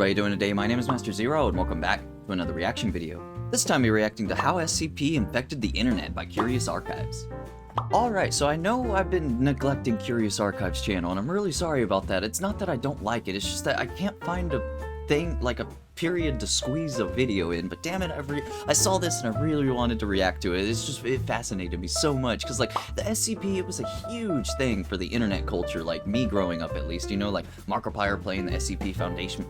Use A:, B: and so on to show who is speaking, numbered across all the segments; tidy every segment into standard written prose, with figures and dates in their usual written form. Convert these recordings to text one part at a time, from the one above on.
A: everybody doing today? My name is Master Zero, and welcome back to another reaction video. This time we're reacting to How SCP Infected the Internet by Curious Archives. Alright, so I know I've been neglecting Curious Archives channel, and I'm really sorry about that. It's not that I don't like it, it's just that I can't find a thing, like a period to squeeze a video in, but damn it, I saw this and I really wanted to react to it. It fascinated me so much, because like the SCP, it was a huge thing for the internet culture, like me growing up at least, you know, like Markiplier playing the SCP Foundation,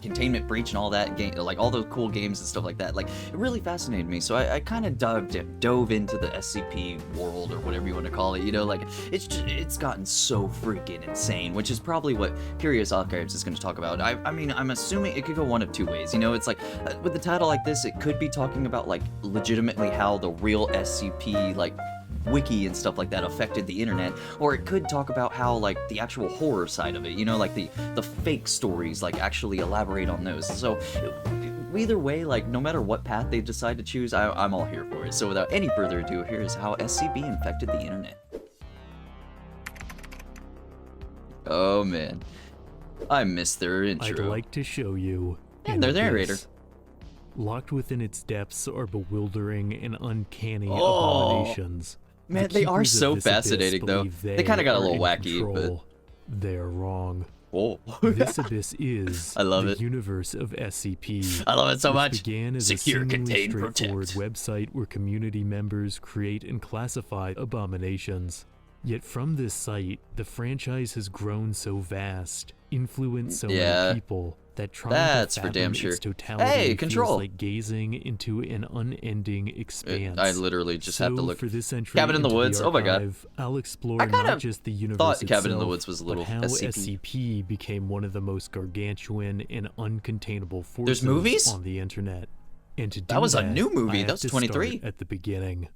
A: Containment Breach and all that game, like all those cool games and stuff like that. Like it really fascinated me, so I kind of dove into the SCP world, or whatever you want to call it, you know, like it's gotten so freaking insane, which is probably what Curious Archives is going to talk about. I mean, I'm assuming it could go one of two ways, you know. It's like with the title like this, it could be talking about like legitimately how the real SCP like wiki and stuff like that affected the internet, or it could talk about how like the actual horror side of it, you know, like the fake stories, like actually elaborate on those. So either way, like no matter what path they decide to choose, I'm all here for it. So without any further ado, here's How SCP Infected the Internet. Oh man, I missed their intro.
B: I'd like to show you.
A: And their narrator.
B: Locked within its depths are bewildering and uncanny abominations.
A: Man, they are so fascinating, though. They kind of got a little wacky, but
B: they're wrong.
A: Whoa.
B: This abyss is
A: I love
B: the universe of SCP.
A: I love it so much.
B: Began as
A: Secure,
B: a
A: contain,
B: straightforward
A: protect
B: website where community members create and classify abominations. Yet from this site, the franchise has grown so vast, influenced so many people, that trying to fathom its totality feels like gazing into an unending expanse.
A: I literally just have to look.
B: For this entry
A: Cabin in the Woods. Oh my god.
B: I'll explore not just the universe itself,
A: Cabin in the Woods was a little
B: but how SCP became one of the most gargantuan and uncontainable forces on the internet. And to do
A: that was a new movie. That was 23
B: at the beginning.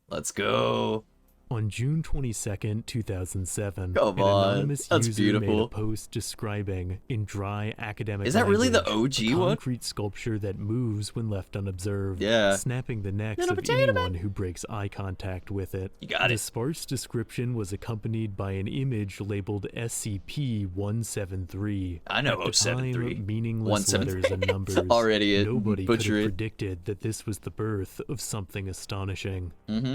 A: Let's go.
B: On June 22nd, 2007, an anonymous user made a post describing, in dry academic
A: Is that really the OG
B: a
A: one?
B: concrete sculpture that moves when left unobserved, snapping the necks of anyone who breaks eye contact with it.
A: You got it.
B: The sparse description was accompanied by an image labeled SCP-173.
A: I know
B: At the
A: 073.
B: time, meaningless letters and numbers.
A: Already
B: Nobody could have predicted that this was the birth of something astonishing.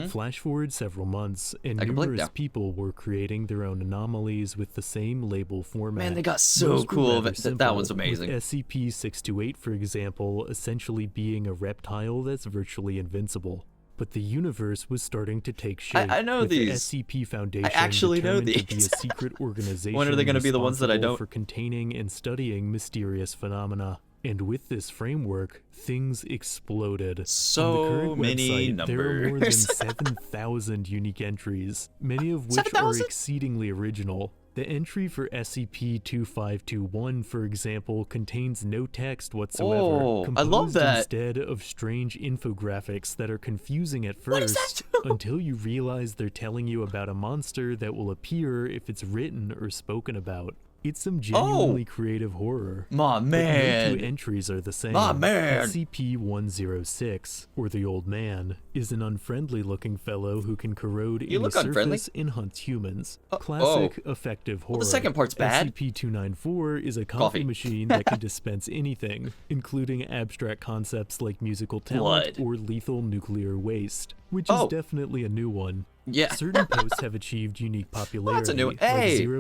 B: Flash forward several months, and numerous people were creating their own anomalies with the same label format.
A: Man, they got so cool. That was amazing.
B: With SCP-628, for example, essentially being a reptile that's virtually invincible. But the universe was starting to take shape.
A: I know these.
B: The SCP Foundation
A: I actually know these.
B: To be a secret organization.
A: When are they going to be the ones that I don't?
B: For containing and studying mysterious phenomena. And with this framework, things exploded.
A: So
B: on the current
A: many
B: website,
A: numbers.
B: There are more than 7,000 unique entries, many of which are exceedingly original. The entry for SCP-2521, for example, contains no text whatsoever.
A: Oh, I love that.
B: Instead of strange infographics that are confusing at first, until you realize they're telling you about a monster that will appear if it's written or spoken about. It's some genuinely creative horror.
A: My man.
B: No two entries are the same.
A: My man.
B: SCP-106, or the Old Man, is an unfriendly-looking fellow who can corrode any surface and hunts humans. Classic, effective horror.
A: Well, the second part's bad.
B: SCP-294 is a coffee machine that can dispense anything, including abstract concepts like musical talent or lethal nuclear waste, which is definitely a new one.
A: Yeah.
B: Certain posts have achieved unique popularity.
A: That's a new.
B: Like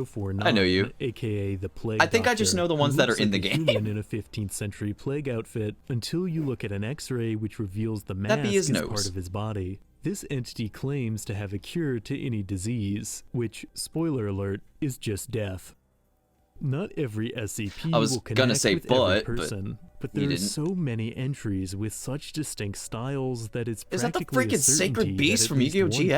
B: 049,
A: I know you.
B: aka the Plague
A: I think I just know the ones that are in the game.
B: In a 15th century plague outfit, until you look at an X-ray which reveals the mask is part of his body. This entity claims to have a cure to any disease, which, spoiler alert, is just death. Not every SCP will connect with every person, but there are so many entries with such distinct styles that it's practically a certainty that at least one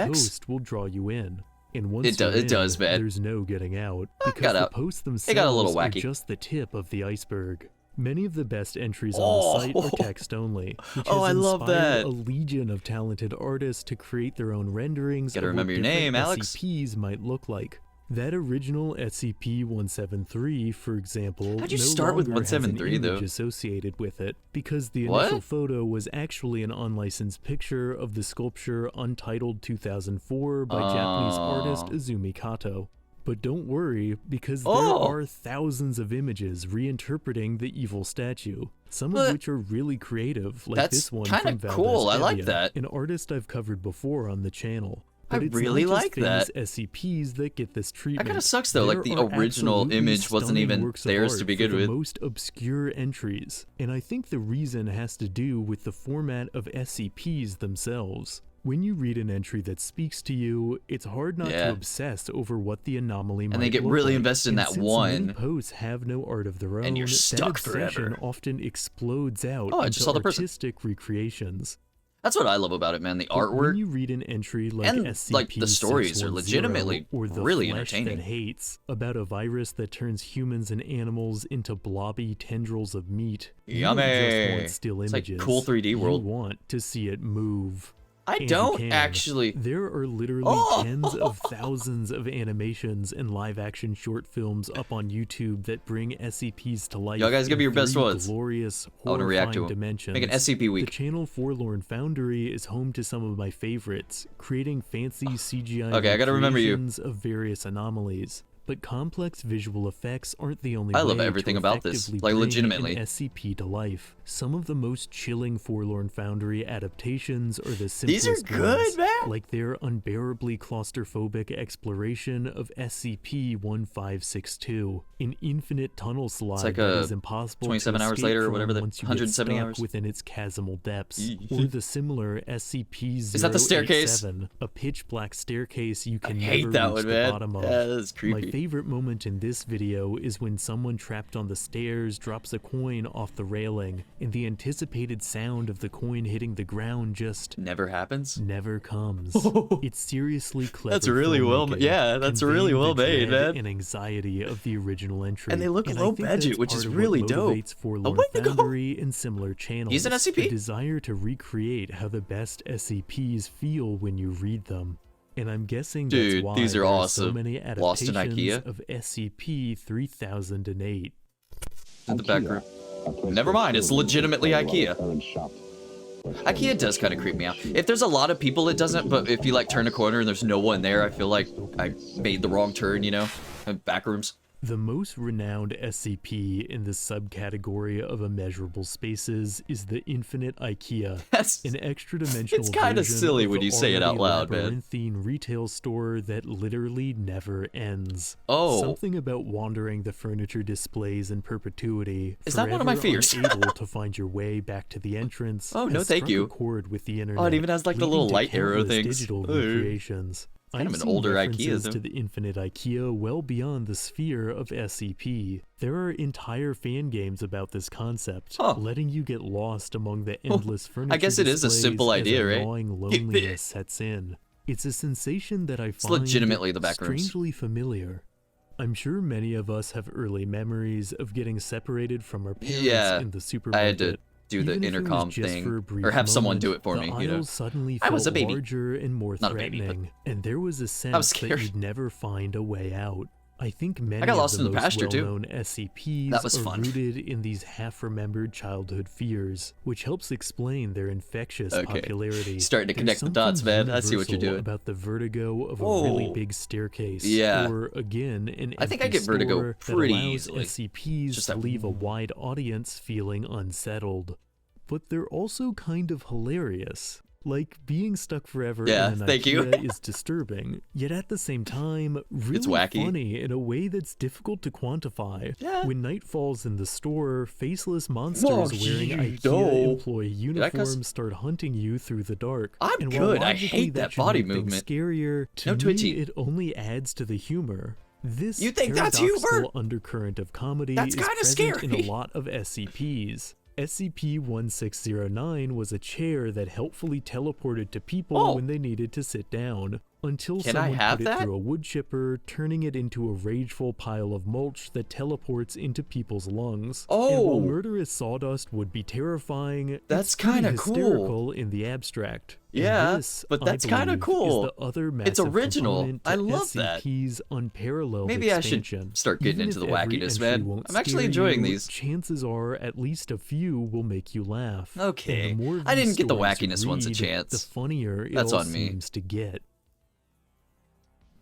B: post will draw you in. And once it does, man. There's no getting out, because the posts themselves are just the tip of the iceberg. Many of the best entries on the site are text only, which has inspired a legion of talented artists to create their own renderings of what different SCPs might look like. That original SCP-173, for example,
A: How'd you start with 173 though?
B: Associated with it, because the initial photo was actually an unlicensed picture of the sculpture Untitled 2004 by Japanese artist Izumi Kato. But don't worry, because there are thousands of images reinterpreting the evil statue, some of which are really creative, like this one from Valdez.
A: That's kind of cool. I like that.
B: An artist I've covered before on the channel. But
A: I really like that.
B: It's SCPs that get this treatment.
A: That kind of sucks though, like the original image wasn't even theirs to begin with.
B: The most obscure entries, and I think the reason has to do with the format of SCPs themselves. When you read an entry that speaks to you, it's hard not to obsess over what the anomaly might look like.
A: And they get really invested in that one.
B: Many posts have no art of their own,
A: and you're stuck forever.
B: Often explodes out
A: into
B: artistic recreations.
A: That's what I love about it, man. The artwork.
B: When you read an entry like
A: and
B: SCP
A: like the stories are legitimately
B: or the
A: really
B: Flesh
A: entertaining.
B: That Hates, about a virus that turns humans and animals into blobby tendrils of meat.
A: Yummy.
B: You don't just want still images.
A: It's like cool 3D world.
B: You want to see it move.
A: I don't actually.
B: There are literally tens of thousands of animations and live-action short films up on YouTube that bring SCPs to life.
A: Y'all guys give me your best ones.
B: Glorious,
A: I want to react to them.
B: Dimensions.
A: Make an SCP week.
B: The channel Forlorn Foundry is home to some of my favorites, creating fancy CGI
A: I gotta remember you.
B: of various anomalies. But complex visual effects aren't the only
A: way. I love everything about this, like legitimately.
B: An SCP to life. Some of the most chilling Forlorn Foundry adaptations are the simplest.
A: These are good, man.
B: Like their unbearably claustrophobic exploration of SCP-1562, an infinite tunnel slide
A: like
B: that is impossible
A: 27
B: to
A: hours
B: escape
A: later or
B: from
A: whatever,
B: once you
A: 170
B: get
A: hours
B: stuck within its chasmal depths. Or the similar SCP-087,
A: is that the staircase?
B: A pitch black staircase you can
A: never
B: reach
A: that one,
B: the bottom of.
A: Yeah, that's creepy.
B: My favorite moment in this video is when someone trapped on the stairs drops a coin off the railing, and the anticipated sound of the coin hitting the ground just
A: never happens.
B: Never comes. It's seriously clever.
A: That's really well made. Yeah, that's really well made, man.
B: And anxiety of the original entry.
A: And they look low budget, which is really dope.
B: Forlorn Foundry and similar channels.
A: He's an SCP.
B: The desire to recreate how the best SCPs feel when you read them. And I'm guessing that's why
A: these are awesome.
B: So many
A: Lost in
B: adaptations
A: IKEA?
B: of SCP-3008.
A: In the back room. Never mind, it's legitimately IKEA. IKEA does kind of creep me out. If there's a lot of people, it doesn't, but if you like turn a corner and there's no one there, I feel like I made the wrong turn, you know? Back rooms.
B: The most renowned SCP in the subcategory of immeasurable spaces is the Infinite IKEA, an extra-dimensional
A: It's kind of silly when you say it out loud, man.
B: Labyrinthine retail store that literally never ends.
A: Oh.
B: Something about wandering the furniture displays in perpetuity.
A: Is that one of my fears?
B: Unable to find your way back to the entrance.
A: Oh, no, thank you.
B: A chord with the internet.
A: Oh, it even has like the little light arrow things.
B: Digital recreations.
A: Kind of an older IKEA, though.
B: To the Infinite IKEA well beyond the sphere of SCP. There are entire fan games about this concept, letting you get lost among the endless furniture.
A: I guess it is a simple idea, right?
B: Gnawing loneliness sets in. It's a sensation that I find
A: legitimately the back rooms.
B: Strangely familiar. I'm sure many of us have early memories of getting separated from our parents in the supermarket.
A: I had to do the intercom thing, or have someone do it for me, you know.
B: Suddenly
A: I was a baby.
B: Larger and more
A: Not
B: threatening,
A: a baby,
B: and there was a sense that you'd never find a way out. I think many
A: I got lost
B: of the
A: in the
B: most
A: pasture
B: well-known SCPs are rooted in these half-remembered childhood fears, which helps explain their infectious popularity.
A: Starting to connect the dots, man. I see what you're doing.
B: About the vertigo of a really big staircase, or again, an
A: I think I get vertigo pretty easily.
B: SCPs
A: Just
B: to leave a wide audience feeling unsettled, but they're also kind of hilarious. Like, being stuck forever in an IKEA is disturbing, yet at the same time, really funny in a way that's difficult to quantify. When night falls in the store, faceless monsters wearing IKEA employee uniforms start hunting you through the dark.
A: I'm good. I hate that body movement.
B: Scarier, to me, it only adds to the humor. This paradoxical undercurrent of comedy is present in a lot of SCPs. SCP-1609 was a chair that helpfully teleported to people when they needed to sit down, until someone put it through a wood chipper, turning it into a rageful pile of mulch that teleports into people's lungs. And while murderous sawdust would be terrifying,
A: that's kind of
B: hysterical in the abstract.
A: Yeah,
B: this,
A: but that's kind of cool.
B: Is the other massive
A: it's original. I love
B: SCP's
A: that.
B: Unparalleled
A: Maybe
B: expansion.
A: I should start getting into the wackiness, man. I'm actually enjoying these.
B: Chances are at least a few will make you laugh.
A: Okay, I didn't get the wackiness ones a chance.
B: The funnier it
A: that's
B: all
A: on me.
B: seems to get.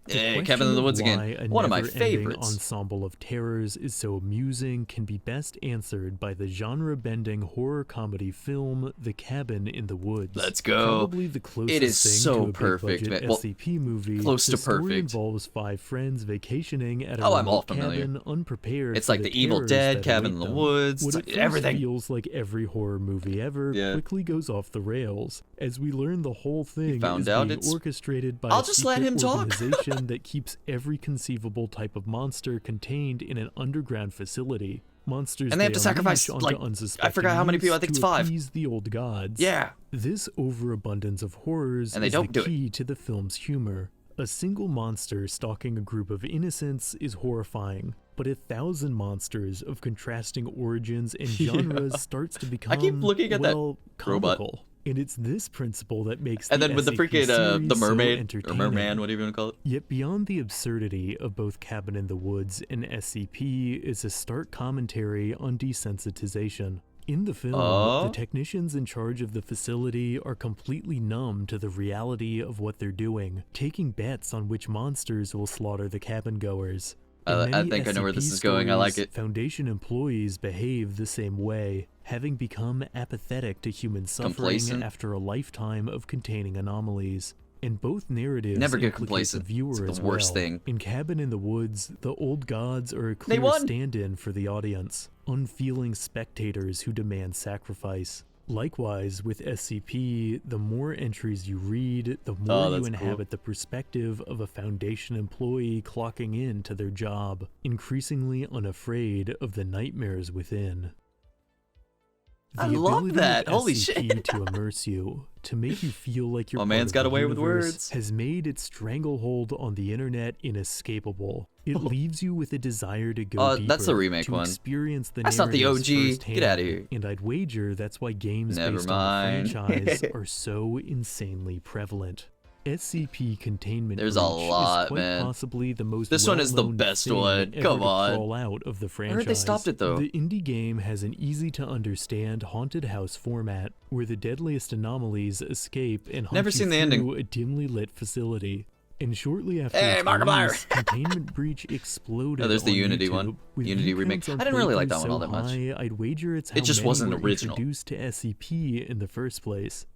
A: Hey, Cabin in the Woods again. One of my favorites.
B: Ensemble of terrors is so amusing can be best answered by the genre-bending horror comedy film The Cabin in the Woods.
A: Let's go.
B: Probably the closest
A: it is
B: thing
A: so
B: to a
A: perfect,
B: big-budget
A: man.
B: SCP movie.
A: Close to
B: the story
A: perfect.
B: Involves 5 friends vacationing at a
A: I'm all
B: remote
A: familiar.
B: cabin, unprepared.
A: It's
B: for
A: like the Evil
B: terrors
A: Dead,
B: that
A: Cabin
B: await
A: in the
B: them.
A: Woods,
B: What
A: it's like
B: at first
A: everything.
B: feels like every horror movie ever quickly goes off the rails as we learn the whole thing is being orchestrated by
A: I'll
B: a
A: just let him
B: secret
A: talk.
B: organization that keeps every conceivable type of monster contained in an underground facility. Monsters
A: and they have to sacrifice, like, I forgot how many people, I think it's 5.
B: The old gods.
A: Yeah.
B: This overabundance of horrors
A: and they
B: is
A: don't
B: the
A: do
B: key to the film's humor. A single monster stalking a group of innocents is horrifying, but 1,000 monsters of contrasting origins and genres starts to become,
A: I keep looking at
B: well,
A: that
B: comical.
A: robot.
B: And it's this principle that makes
A: and
B: the
A: then with the
B: SCP
A: freaking the mermaid
B: so
A: or merman, whatever you want to call it.
B: Yet beyond the absurdity of both Cabin in the Woods and SCP is a stark commentary on desensitization. In the film, the technicians in charge of the facility are completely numb to the reality of what they're doing, taking bets on which monsters will slaughter the cabin goers.
A: I think I know where this is going. I like it.
B: Foundation employees behave the same way, having become apathetic to human suffering after a lifetime of containing anomalies. And both narratives
A: never get complacent.
B: The viewer
A: it's the worst thing.
B: In Cabin in the Woods, the old gods are a clear stand-in for the audience, unfeeling spectators who demand sacrifice. Likewise, with SCP, the more entries you read, the more you inhabit the perspective of a Foundation employee clocking in to their job, increasingly unafraid of the nightmares within.
A: I love that. Holy shit.
B: To immerse you, to make you feel like you're
A: man's got away with words.
B: Has made its stranglehold on the internet inescapable. It leaves you with a desire to go deeper.
A: That's the remake
B: to
A: one.
B: Experience the
A: that's not the OG.
B: Firsthand.
A: Get out of here.
B: And I'd wager that's why games based on the franchise are so insanely prevalent. SCP Containment
A: There's a lot,
B: is quite
A: man.
B: possibly the most
A: this one is the best one. Come on.
B: Crawl out of the franchise.
A: I heard they stopped it though.
B: The indie game has an easy to understand haunted house format where the deadliest anomalies escape and haunt you through a dimly lit facility. And shortly after its release, Containment Breach exploded.
A: Oh, there's the
B: on
A: Unity
B: YouTube,
A: one.
B: with
A: Unity remake. I didn't really like that one all that much.
B: I'd wager it's how
A: it just
B: many
A: wasn't
B: were
A: original.
B: Introduced to SCP in the first place.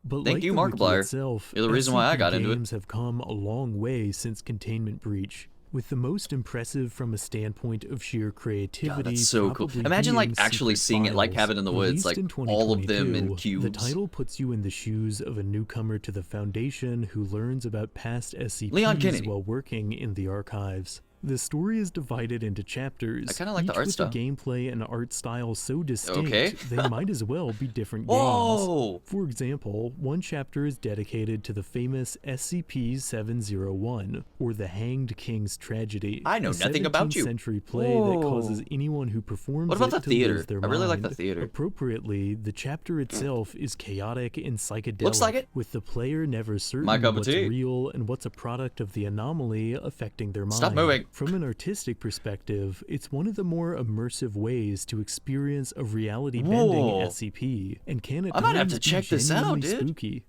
B: But
A: Thank
B: like
A: you,
B: the wiki
A: Markiplier.
B: itself,
A: You're the reason why I got into it.
B: Games have come a long way since Containment Breach, with the most impressive from a standpoint of sheer creativity.
A: God, that's so cool. Imagine like actually seeing it like Cabin in the Woods, like all of them in cubes.
B: The title puts you in the shoes of a newcomer to the Foundation who learns about past SCPs while working in the archives. The story is divided into chapters,
A: I kind of like the art
B: with
A: style.
B: A gameplay and art style so distinct they might as well be different games.
A: Whoa!
B: For example, one chapter is dedicated to the famous SCP-701, or the Hanged King's Tragedy.
A: I know nothing about you.
B: A 17th century play that causes anyone who performs
A: what about
B: it
A: the theater?
B: to lose their
A: I really
B: mind.
A: like the theater.
B: Appropriately, the chapter itself is chaotic and psychedelic,
A: Looks like it.
B: with the player never certain what's real and what's a product of the anomaly affecting their mind.
A: Stop moving.
B: From an artistic perspective, it's one of the more immersive ways to experience a reality-bending SCP, and can at
A: I might have
B: times
A: to check
B: be
A: this out,
B: genuinely
A: dude.
B: Spooky.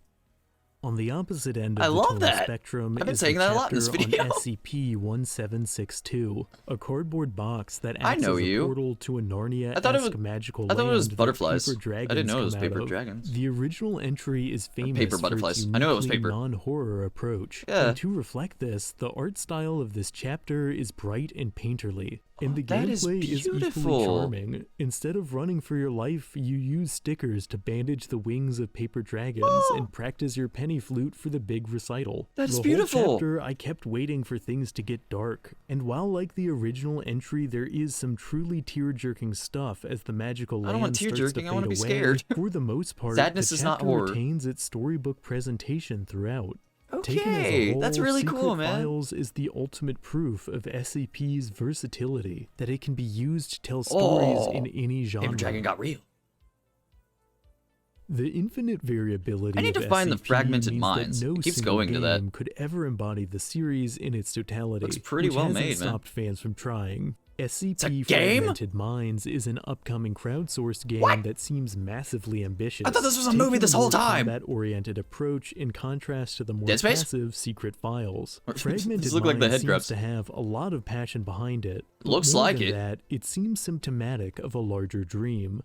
B: On the opposite end of the tonal spectrum
A: I've been
B: is
A: saying
B: the
A: that a lot in this
B: chapter
A: video.
B: on SCP-1762, a cardboard box that acts
A: as
B: a portal to a Narnia-esque magical land.
A: I thought it was butterflies.
B: Paper dragons
A: I didn't know it was
B: come
A: paper
B: out of.
A: dragons.
B: The original entry is famous
A: paper butterflies.
B: for its
A: I know it was paper.
B: non-horror approach.
A: Yeah.
B: And to reflect this, the art style of this chapter is bright and painterly. And the gameplay is equally charming. Instead of running for your life, you use stickers to bandage the wings of paper dragons and practice your penny flute for the big recital.
A: That's
B: the
A: beautiful.
B: Whole chapter, I kept waiting for things to get dark. And while like the original entry, there is some truly tear-jerking stuff as the magical land starts to fade
A: I want to be
B: away,
A: scared.
B: for the most part,
A: Sadness
B: the
A: is not
B: chapter
A: horror.
B: retains its storybook presentation throughout.
A: Okay,
B: Taken as a whole,
A: that's really
B: Secret
A: cool, man.
B: Files is the ultimate proof of SCP's versatility, that it can be used to tell stories in any genre.
A: Paper Dragon got real.
B: The infinite variability
A: I need to
B: of
A: find the
B: SCP
A: fragmented
B: means
A: minds.
B: that no
A: It keeps
B: single
A: going to that.
B: game could ever embody the series in its totality.
A: Looks pretty
B: which
A: well
B: hasn't
A: made, man.
B: stopped fans from trying. SCP Fragmented Minds is an upcoming crowdsourced game that seems massively ambitious.
A: I thought this was a movie this whole time!
B: Taking a more combat-oriented approach in contrast to the more passive Secret Files. Fragmented Minds seems to have a lot of passion behind it.
A: Looks like it.
B: That, it seems symptomatic of a larger dream.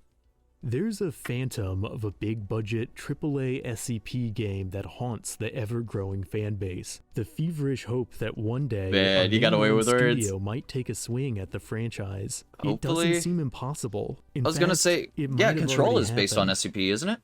B: There's a phantom of a big-budget AAA SCP game that haunts the ever-growing fanbase. The feverish hope that one day
A: you got away with
B: studio might take a swing at the franchise.
A: Hopefully.
B: It doesn't seem impossible.
A: I was gonna say, yeah, Control is based on SCP, isn't it?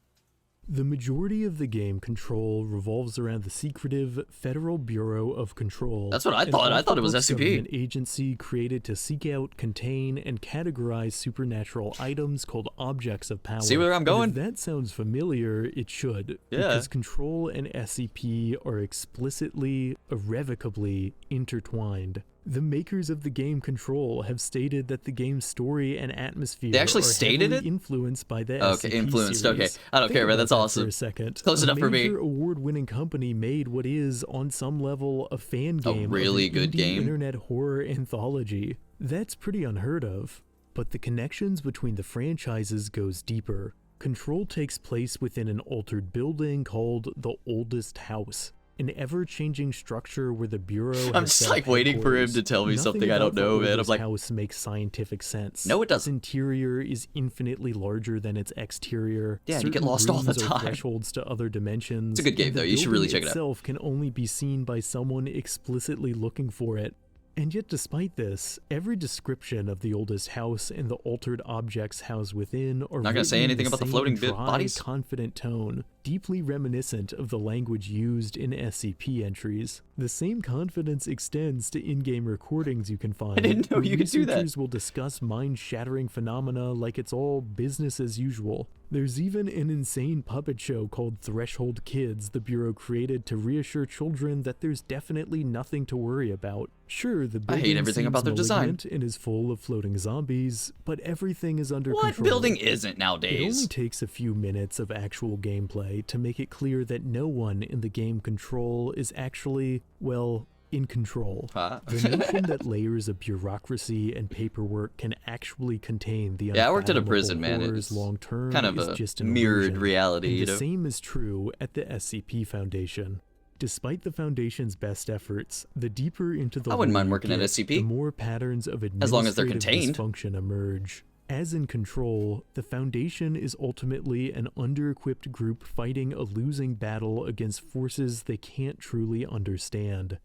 B: The majority of the game Control revolves around the secretive Federal Bureau of Control.
A: That's what I thought. I thought it was SCP.
B: An agency created to seek out, contain, and categorize supernatural items called objects of power.
A: See where I'm going?
B: If that sounds familiar, it should.
A: Yeah.
B: Because Control and SCP are explicitly, irrevocably intertwined. The makers of the game Control have stated that the game's story and atmosphere are influenced by the SCP
A: influenced.
B: series.
A: Okay, I don't care, man. That's awesome.
B: For a second.
A: Close enough for me.
B: A major award-winning company made what is, on some level, a fan game.
A: A really good game.
B: Internet horror anthology. That's pretty unheard of. But the connections between the franchises goes deeper. Control takes place within an altered building called the Oldest House. An ever-changing structure where the Bureau
A: I'm just like waiting for him to tell me something I don't know, man. I'm like,
B: house makes scientific sense.
A: No, it doesn't.
B: Its interior is infinitely larger than its exterior.
A: Yeah, you get lost all the time.
B: Thresholds to other dimensions.
A: It's a good game, though. You should really check it out.
B: The itself can only be seen by someone explicitly looking for it. And yet, despite this, every description of the Oldest House and the altered objects housed within are
A: not gonna say anything about the floating bodies.
B: Confident tone, deeply reminiscent of the language used in SCP entries. The same confidence extends to in-game recordings you can find.
A: I didn't know you could do that.
B: Researchers will discuss mind-shattering phenomena like it's all business as usual. There's even an insane puppet show called Threshold Kids the Bureau created to reassure children that there's definitely nothing to worry about. Sure, the building
A: I hate everything about their design
B: and is full of floating zombies, but everything is under control.
A: What building isn't nowadays?
B: It only takes a few minutes of actual gameplay to make it clear that no one in the game Control is actually, well, in control. The notion that layers of bureaucracy and paperwork can actually contain the
A: I worked at a prison, man. It's
B: long-term
A: kind of
B: is
A: a
B: just an
A: mirrored
B: illusion.
A: reality.
B: And the same is true at the SCP Foundation. Despite the Foundation's best efforts, the deeper into the
A: I wouldn't mind working at SCP.
B: The more patterns of
A: as long as they're
B: administrative
A: contained.
B: dysfunction emerge. As in Control, the Foundation is ultimately an under-equipped group fighting a losing battle against forces they can't truly understand.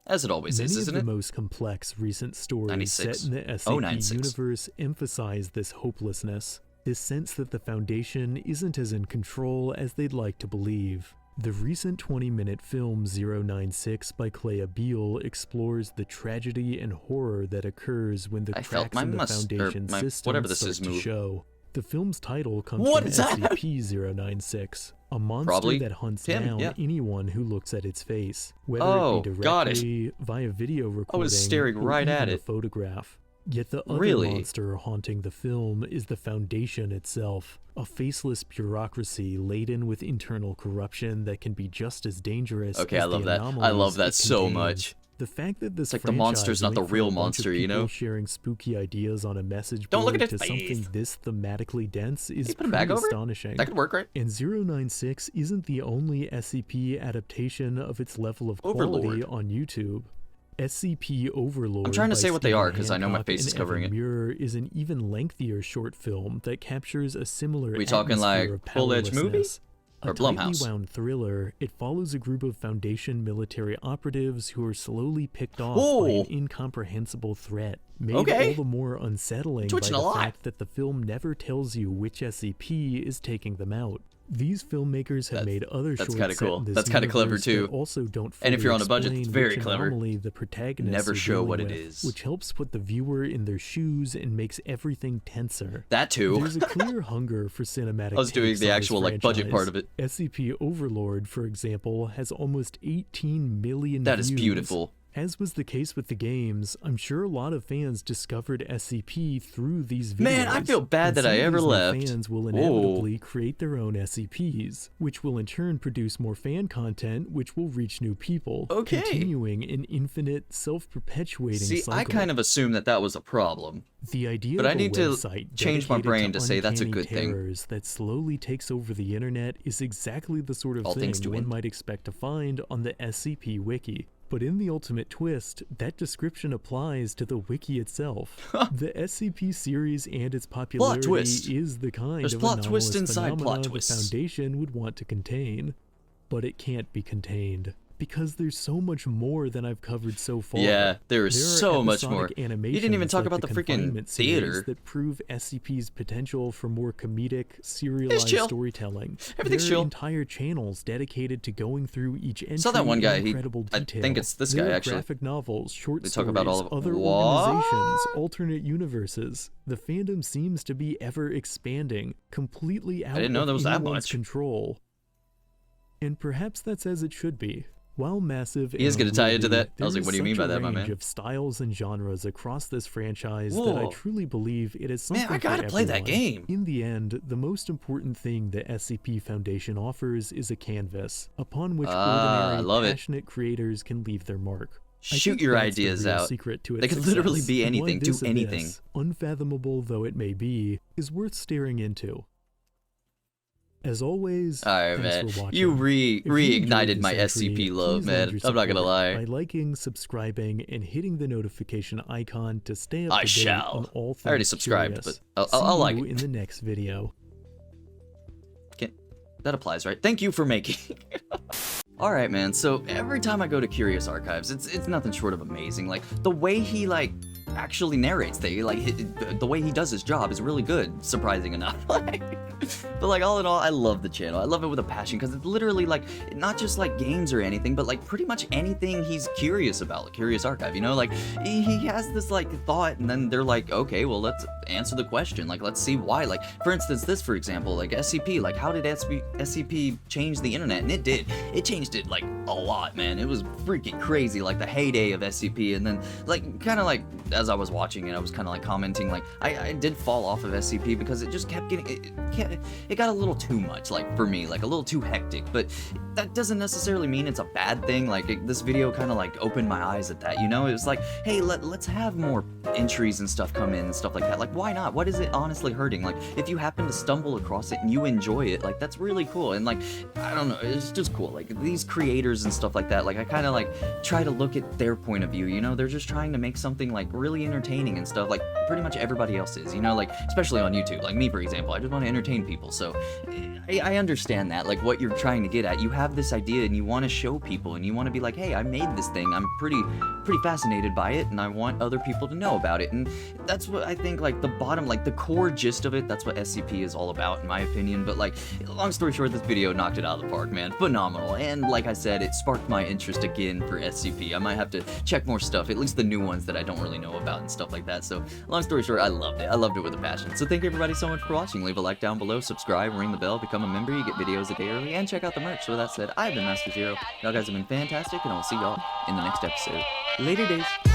A: As it always is, isn't it?
B: Many of the most complex recent stories set in the SCP universe emphasize this hopelessness, this sense that the Foundation isn't as in control as they'd like to believe. The recent 20-minute film 096 by Clea Beale explores the tragedy and horror that occurs when the cracks in the Foundation system start to show. The film's title comes from SCP-096, a monster that hunts down anyone who looks at its face, whether it be directly, via video recording,
A: I was staring right at it.
B: A photograph. Yet the other monster haunting the film is the Foundation itself, a faceless bureaucracy laden with internal corruption that can be just as dangerous as
A: I love that. I love that so much.
B: The fact that this
A: like the monster's not the real monster, you know?
B: Sharing spooky ideas on a message
A: Don't
B: board
A: look at
B: to
A: his
B: something
A: face.
B: this thematically dense is
A: pretty
B: pretty astonishing.
A: That could work, right?
B: And 096 isn't the only SCP adaptation of its level of quality on YouTube. SCP Overlord.
A: I'm trying to say what they are
B: because
A: I know my face is covering it.
B: Muir is an even lengthier short film that captures a similar
A: we talking like full-edge movie? Or Blumhouse?
B: A tightly wound thriller, it follows a group of Foundation military operatives who are slowly picked off by an incomprehensible threat, made all the more unsettling by the fact that the film never tells you which SCP is taking them out. These filmmakers have made other shorts
A: kind of cool. That's kind of clever too.
B: Also don't
A: and if you're on a budget, it's very clever.
B: The protagonist
A: never show what it is,
B: which helps put the viewer in their shoes and makes everything tenser.
A: That too.
B: There's a clear hunger for cinematic.
A: I was doing the actual like budget part of it.
B: SCP Overlord, for example, has almost 18 million
A: That
B: views.
A: is beautiful.
B: As was the case with the games, I'm sure a lot of fans discovered SCP through these videos.
A: Man, I feel bad that I ever left.
B: Fans will inevitably create their own SCPs, which will in turn produce more fan content, which will reach new people, continuing an infinite, self-perpetuating cycle.
A: I kind of assumed that was a problem.
B: The idea
A: but
B: of
A: I need to change my brain to say that's a good thing.
B: That slowly takes over the internet is exactly the sort of thing one might expect to find on the SCP Wiki. But in the ultimate twist, that description applies to the wiki itself. The SCP series and its popularity is the kind of anomalous phenomenon the Foundation would want to contain. But it can't be contained, because there's so much more than I've covered so far.
A: Yeah, there is so much more. You didn't even talk about the freaking theater
B: that prove SCP's potential for more comedic, serialized storytelling.
A: Everything's
B: there are
A: chill.
B: Entire channels dedicated to going through each entry.
A: Saw that one guy.
B: Incredible detail.
A: I think it's this guy actually.
B: Graphic novels, short
A: stories, about all of
B: other organizations, alternate universes. The fandom seems to be ever expanding, completely out
A: I didn't know there was that much
B: control. And perhaps that's as it should be. While massive,
A: he is going to tie into that. I was like, what do you mean by that, my man?
B: There is of styles and genres across this franchise that I truly believe it is something
A: I gotta play that game.
B: In the end, the most important thing the SCP Foundation offers is a canvas upon which ordinary, passionate creators can leave their mark.
A: Shoot your ideas out. They could literally be anything, do anything.
B: Unfathomable though it may be, is worth staring into. As always,
A: alright, man, you reignited my SCP love, man. I'm not gonna lie.
B: By liking, subscribing, and hitting the notification icon to stay up to date on all things
A: I already subscribed,
B: curious.
A: but I'll like
B: it in the next video.
A: That applies, right? Thank you for making. Alright, man, so every time I go to Curious Archives, it's nothing short of amazing. Like, the way he, actually narrates things, the way he does his job is really good, surprising enough. But, all in all, I love the channel. I love it with a passion, because it's literally, not just, games or anything, but, pretty much anything he's curious about, like Curious Archive, you know? He has this, thought, and then they're like, okay, well, let's answer the question. Let's see why. For instance, this, for example, SCP, how did SCP change the internet? And it did. It changed it, a lot, man. It was freaking crazy, the heyday of SCP, and then, as I was watching it, I was kind of, commenting, I did fall off of SCP because it just kept getting, it got a little too much, for me, a little too hectic, but that doesn't necessarily mean it's a bad thing. This video kind of, opened my eyes at that, you know? It was hey, let's have more entries and stuff come in and stuff like that. Why not? What is it honestly hurting? If you happen to stumble across it and you enjoy it, that's really cool, and, I don't know, it's just cool. These creators and stuff like that, I kind of, try to look at their point of view, you know? They're just trying to make something, really entertaining and stuff, pretty much everybody else is, you know? Especially on YouTube, me, for example, I just want to entertain people, so I understand that, what you're trying to get at. You have this idea and you want to show people and you want to be hey, I made this thing, I'm pretty fascinated by it, and I want other people to know about it, and that's what I think, the bottom, the core gist of it, that's what SCP is all about, in my opinion. But, long story short, this video knocked it out of the park, man. Phenomenal, and like I said, it sparked my interest again for SCP. I might have to check more stuff, at least the new ones that I don't really know about and stuff like that. So, long story short, I loved it. I loved it with a passion. So thank you everybody so much for watching. Leave a like down below, subscribe, ring the bell, become a member, you get videos a day early, and check out the merch. So with that said, I've been Master Zero. Y'all guys have been fantastic, and I'll see y'all in the next episode. Later days.